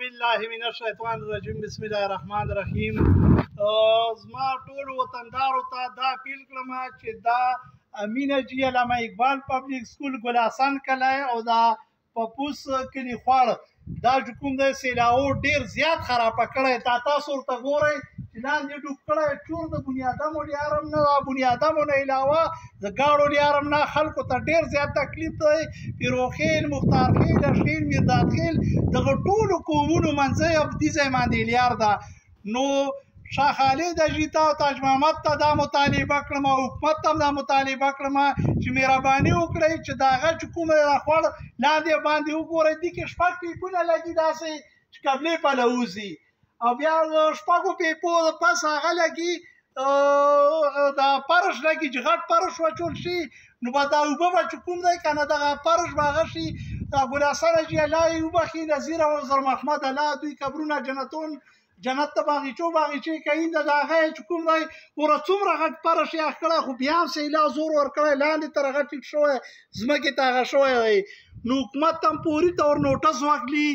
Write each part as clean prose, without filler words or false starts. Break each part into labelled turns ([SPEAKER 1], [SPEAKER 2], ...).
[SPEAKER 1] بالله من الشیطان الرجیم بسم الله الرحمن الرحیم. زما ټولو وطندارو ته دا اپیل کړم چې دا امینه جي علامه اقبال پبلک سکول ګل حسن کلی او دا پپوس کلي خواړه دا چې کوم دی سیلاو ډېر زیات خرابه کړی. دا تاسو ورته ګورئ چې لاندې ډوب کړی چور د بنیادمو لیارم نه بنیادمو نه علاوه د ګاړو لیارم نه خلکو ته ډېر زیات تکلیف دی. پیروخیل، مختارخیل، اشخیل، میردادخیل دغه ټولو قومونو منځه یې دې ځای باندې لیار ده. نو شاه خالد اژي ته او تاج محمد ته دا مطالبه کړم او حکومت ته هم دا مطالبه کړم چې مهرباني وکړئ چې د هغه چې کومه راخوړ لاندې باندې وګورئ. دې کې شپږ پیپونه لګي داسې چې قبلې پله وځي او بیا شپږو پیپو پس هغه لګي دا فرش لګي چې غټ فرش واچول شي نو به دا اوبه به چې کوم دی که نه دغه فرش به هغه شي. ګل حسن اژي الله یې وبخي، نظیر او زر محمد الله دوی قبرونه جنت ته باغچو باغچې کوي. د هغه چې کوم دی وره څومره غټ فرش یې کړی خو بیا هم سیلا زور ورکړی لاندې تر هغه ټیټ شوی ځمکې ته هغه شوی دی. نو حکومت ته هم پوري طور نوټس واخلي.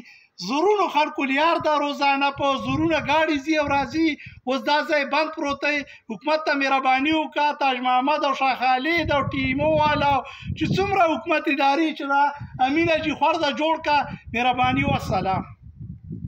[SPEAKER 1] زرونو خلکو لیار ده روزانه په زرونه ګاډي ځي او راځي. اوس دا ځای بند پروت دی. حکومت ته مهرباني وکړه، تاج محمد او شاه خالد او ټیمو والا چې څومره حکومت ادارې چې دا امین اژي خوړ ده جوړ کړه. مهرباني والسلام.